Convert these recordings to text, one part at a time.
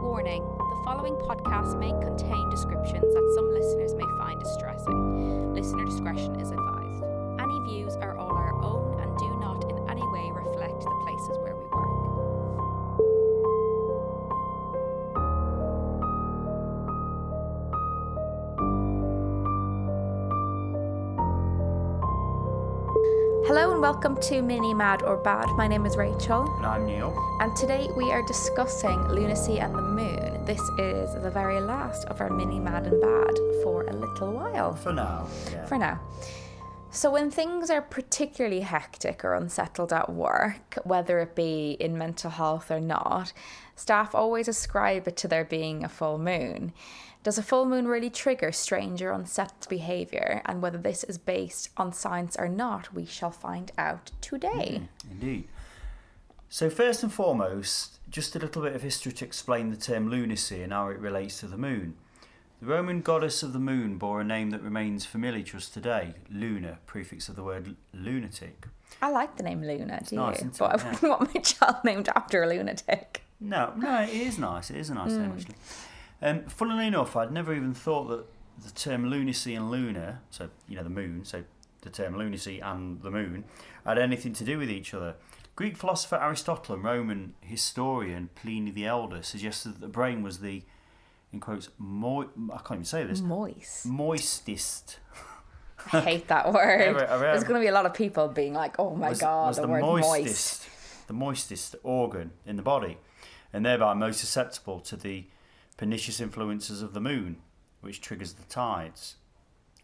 Warning, the following podcast may contain descriptions that some listeners may find distressing. Listener discretion is advised. Any views are all our own and do not in any way reflect the places where we work. Hello and welcome to Mini Mad or Bad. My name is Rachel. And I'm Neil. And today we are discussing Lunacy and the Moon. This is the very last of our Mini Mad and Bad for a little while. For now, yeah. For now. So when things are particularly hectic or unsettled at work, whether it be in mental health or not, staff always ascribe it to there being a full moon. Does a full moon really trigger strange or unsettled behaviour? And whether this is based on science or not, we shall find out today. Indeed. So first and foremost, just a little bit of history to explain the term lunacy and how it relates to the moon. The Roman goddess of the moon bore a name that remains familiar to us today, Luna, prefix of the word lunatic. I like the name Luna, do nice, you? isn't But it? I wouldn't want my child named after a lunatic. No, it is nice. It is a nice name, actually. Funnily enough, I'd never even thought that the term lunacy and lunar, so, you know, the moon, so the term lunacy and the moon, had anything to do with each other. Greek philosopher Aristotle and Roman historian Pliny the Elder suggested that the brain was the, in quotes, I can't even say this. Moistest. I hate that word. There's going to be a lot of people being like, oh my God, the word moist. The moistest organ in the body, and thereby most susceptible to the pernicious influences of the moon, which triggers the tides.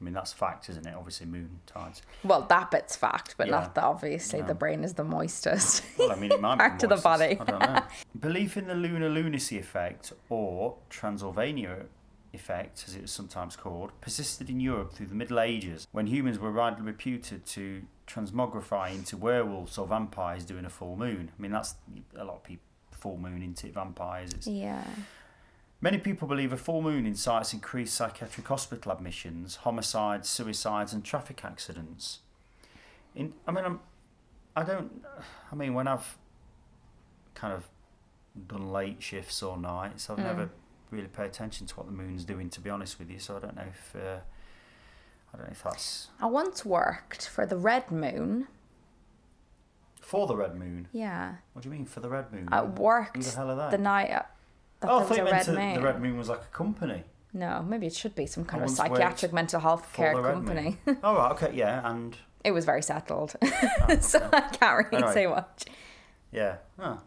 I mean, that's fact, isn't it? Obviously, moon tides. Well, that bit's fact, but Yeah. not that obviously No. the brain is the moistest. Well, I mean, it might be Part of the moistest. body. I don't know. Belief in the lunar lunacy effect, or Transylvania effect, as it was sometimes called, persisted in Europe through the Middle Ages, when humans were widely reputed to transmogrify into werewolves or vampires during a full moon. I mean, that's a lot of people, full moon into vampires. Yeah. Many people believe a full moon incites increased psychiatric hospital admissions, homicides, suicides, and traffic accidents. When I've kind of done late shifts or nights, I've never really paid attention to what the moon's doing, to be honest with you. So I don't know if that's I once worked for the red moon. for the red moon. Yeah. What do you mean for the red moon? I worked Who the hell are they? the night that I there was thought a you meant red moon. the red moon was like a company. No, maybe it should be some kind I of once psychiatric worked mental health for care the red company. moon. Oh, right, okay, yeah, and It was very settled. Oh, So okay. I can't really Anyway. say much. yeah. Oh.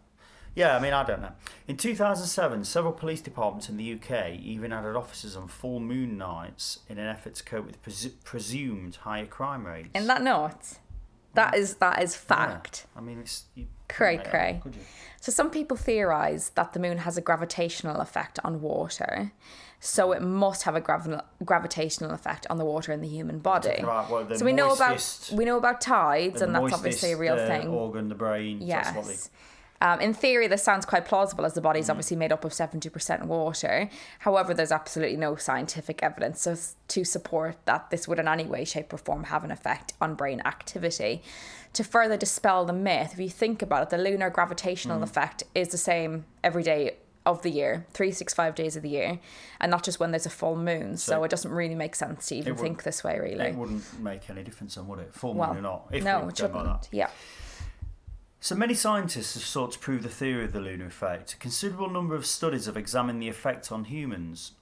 Yeah, I mean, I don't know. In 2007, several police departments in the UK even added officers on full moon nights in an effort to cope with presumed higher crime rates. Isn't that nuts? That is fact. Yeah. I mean, it's... Cray. Could you? So some people theorise that the moon has a gravitational effect on water, so it must have a gravitational effect on the water in the human body. Right, well, the So we know moistest- about tides, the and that's obviously a real moistest, thing. organ, the brain. Yes. That's what they... In theory, this sounds quite plausible as the body is obviously made up of 70% water. However, there's absolutely no scientific evidence to support that this would in any way, shape or form have an effect on brain activity. To further dispel the myth, if you think about it, the lunar gravitational effect is the same every day of the year, 365 days of the year, and not just when there's a full moon. So it doesn't really make sense to even think this way, really. It wouldn't make any difference then, would it? Full moon Well, or not? If no, we're it going by shouldn't. that. Yeah. So many scientists have sought to prove the theory of the lunar effect. A considerable number of studies have examined the effect on humans.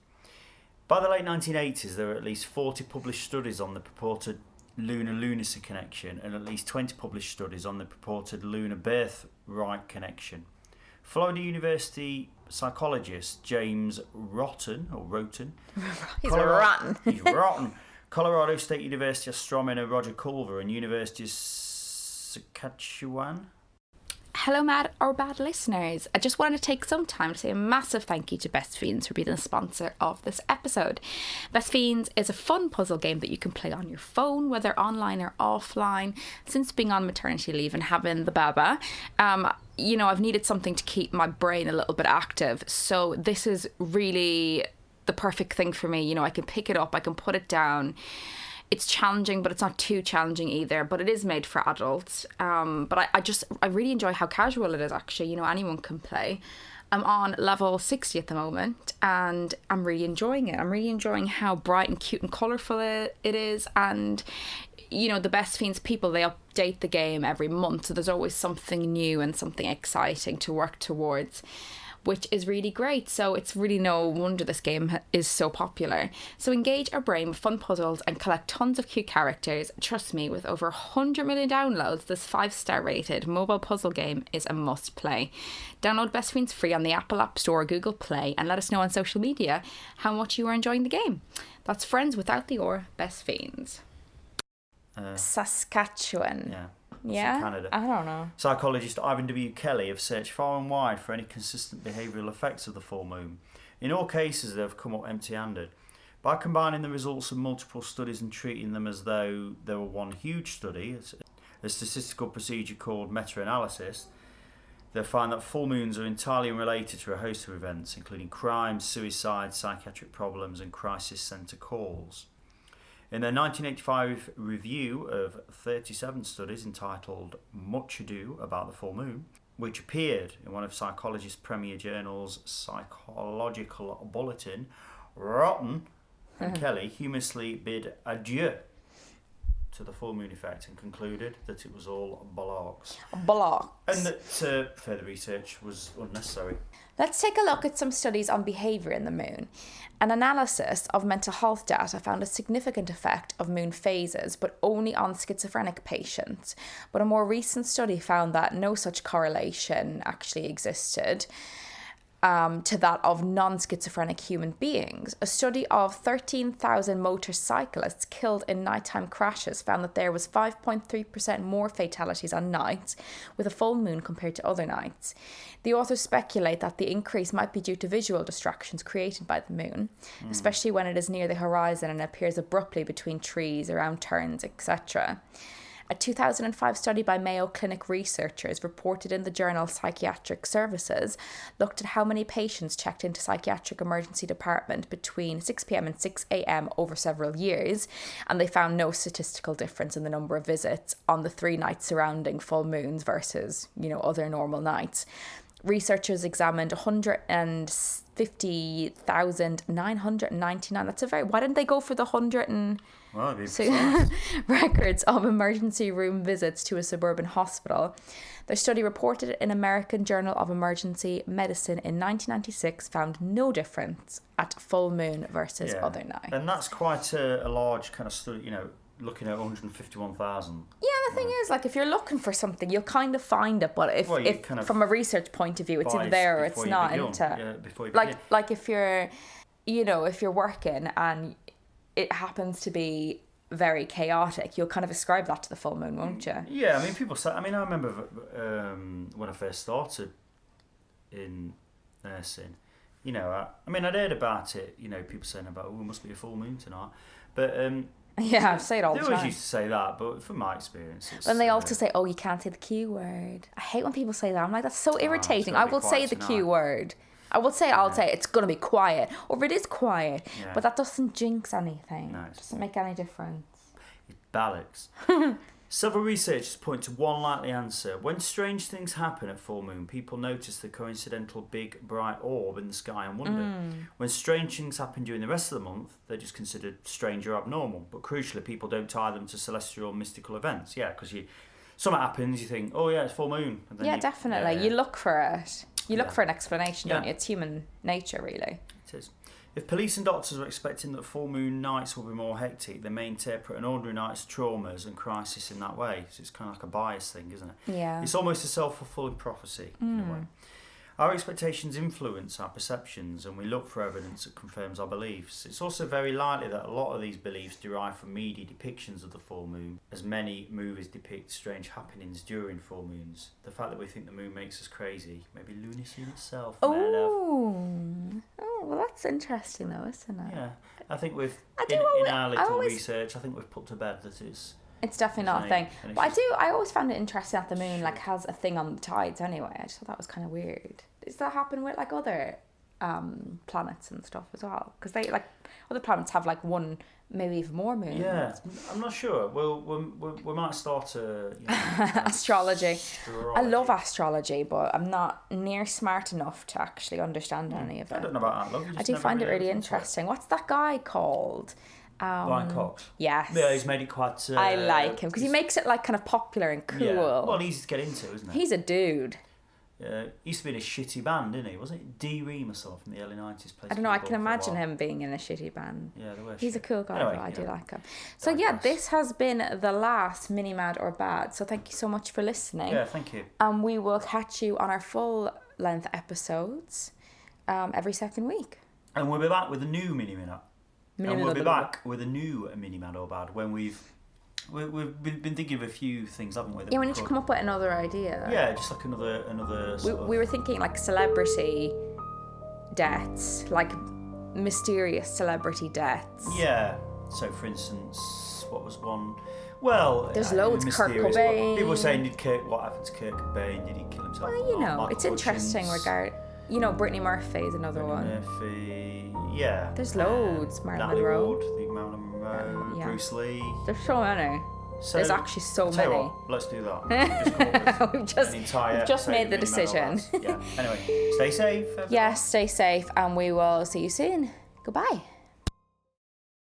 By the late 1980s, there were at least 40 published studies on the purported lunar-lunacy connection and at least 20 published studies on the purported lunar birthright connection. Florida University psychologist James Rotten, He's rotten. He's rotten. Colorado State University astronomer Roger Culver and University of Saskatchewan. Hello, Mad or Bad listeners. I just wanted to take some time to say a massive thank you to Best Fiends for being the sponsor of this episode. Best Fiends is a fun puzzle game that you can play on your phone, whether online or offline. Since being on maternity leave and having the baba, I've needed something to keep my brain a little bit active. So this is really the perfect thing for me. You know, I can pick it up, I can put it down. It's challenging, but it's not too challenging either. But it is made for adults. But I really enjoy how casual it is, actually. You know, anyone can play. I'm on level 60 at the moment, and I'm really enjoying it. I'm really enjoying how bright and cute and colourful it is. And, the Best Fiends people, they update the game every month. So there's always something new and something exciting to work towards, which is really great. So it's really no wonder this game is so popular. So engage our brain with fun puzzles and collect tons of cute characters. Trust me, with over 100 million downloads, this 5-star rated mobile puzzle game is a must play. Download Best Fiends free on the Apple App Store or Google Play, and let us know on social media how much you are enjoying the game. That's Friends without the or, Best Fiends. Saskatchewan. Yeah. Yeah, Canada. I don't know. Psychologist Ivan W. Kelly have searched far and wide for any consistent behavioural effects of the full moon. In all cases, they have come up empty-handed. By combining the results of multiple studies and treating them as though they were one huge study, a statistical procedure called meta-analysis, they find that full moons are entirely unrelated to a host of events, including crimes, suicides, psychiatric problems, and crisis centre calls. In their 1985 review of 37 studies entitled Much Ado About the Full Moon, which appeared in one of psychology's premier journals, Psychological Bulletin, Rotten and Kelly humorously bid adieu to the full moon effect and concluded that it was all bollocks. Bollocks. And that further research was unnecessary. Let's take a look at some studies on behaviour in the moon. An analysis of mental health data found a significant effect of moon phases, but only on schizophrenic patients. But a more recent study found that no such correlation actually existed to that of non-schizophrenic human beings. A study of 13,000 motorcyclists killed in nighttime crashes found that there was 5.3% more fatalities on nights with a full moon compared to other nights. The authors speculate that the increase might be due to visual distractions created by the moon, especially when it is near the horizon and appears abruptly between trees, around turns, etc. A 2005 study by Mayo Clinic researchers reported in the journal Psychiatric Services looked at how many patients checked into psychiatric emergency department between 6 p.m. and 6 a.m. over several years, and they found no statistical difference in the number of visits on the 3 nights surrounding full moons versus, other normal nights. Researchers examined 150,999. That's a very... Why didn't they go for the 100 and... Well, records of emergency room visits to a suburban hospital. Their study, reported in American Journal of Emergency Medicine in 1996, found no difference at full moon versus other nights. And that's quite a large kind of study, looking at 151,000. Yeah, the thing is, if you're looking for something, you'll kind of find it, but if from a research point of view, it's either there or it's not. Before you begin. If you're, if you're working and it happens to be very chaotic, you'll kind of ascribe that to the full moon, won't you? Yeah, people say... I remember when I first started in nursing, I'd heard about it, people saying about, it must be a full moon tonight. But... yeah, I say it all the time. They always used to say that, but from my experience... When they also say, you can't say the Q word. I hate when people say that. I'm like, that's so irritating. I will say the Q word. I will say, I'll say it's going to be quiet. Or if it is quiet. Yeah. But that doesn't jinx anything. No, it doesn't make any difference. It's bollocks. Several researchers point to one likely answer. When strange things happen at full moon, people notice the coincidental big, bright orb in the sky and wonder. When strange things happen during the rest of the month, they're just considered strange or abnormal. But crucially, people don't tie them to celestial or mystical events. Yeah, because something happens, you think, it's full moon. And then definitely. You look for it. You look for an explanation, don't you? It's human nature, really. It is. If police and doctors are expecting that full moon nights will be more hectic, they may interpret an ordinary night's traumas and crisis in that way. So it's kind of like a bias thing, isn't it? Yeah. It's almost a self-fulfilling prophecy, in a way. Our expectations influence our perceptions, and we look for evidence that confirms our beliefs. It's also very likely that a lot of these beliefs derive from media depictions of the full moon, as many movies depict strange happenings during full moons. The fact that we think the moon makes us crazy, maybe lunacy in itself. Well, that's interesting, though, isn't it? Yeah, I think in our little research, I think we've put to bed that it's definitely not a thing. But I always found it interesting that the moon has a thing on the tides anyway. I just thought that was kind of weird. Does that happen with other planets and stuff as well, because they like other planets have like one, maybe even more moons. Yeah, I'm not sure. We might start a astrology. I love astrology, but I'm not near smart enough to actually understand any of it. I don't know about that. I do find it really interesting. What's that guy called? Brian Cox. Yes. Yeah, he's made it quite... I like him because he makes it like kind of popular and cool. Yeah. Well, easy to get into, isn't it? He's a dude. He used to be in a shitty band, didn't he? Wasn't it D. Ream or something from the early 90s? I don't know, I can imagine him being in a shitty band. Yeah, they were He's a cool guy, anyway, but I do like him. So yeah, this has been the last Mini Mad or Bad. So thank you so much for listening. Yeah, thank you. And we will catch you on our full length episodes every second week. And we'll be back with a new Mini Mad. And we'll be back with a new Mini Mad or Bad when we've been thinking of a few things, haven't we? Yeah, we need to come up with another idea. Yeah, just like another. We were thinking like celebrity deaths, like mysterious celebrity deaths. Yeah. So, for instance, what was one? Well, there's loads. Kurt Cobain. People were saying, what happened to Kurt Cobain? Did he kill himself? Well, it's interesting. Brittany Murphy is another one. Murphy, yeah. There's loads. Marilyn Monroe. Bruce Lee. There's so many. There's actually so many. What, let's do that. We've just made the decision. Yeah. Anyway, stay safe. Everyone. Yes, stay safe, and we will see you soon. Goodbye.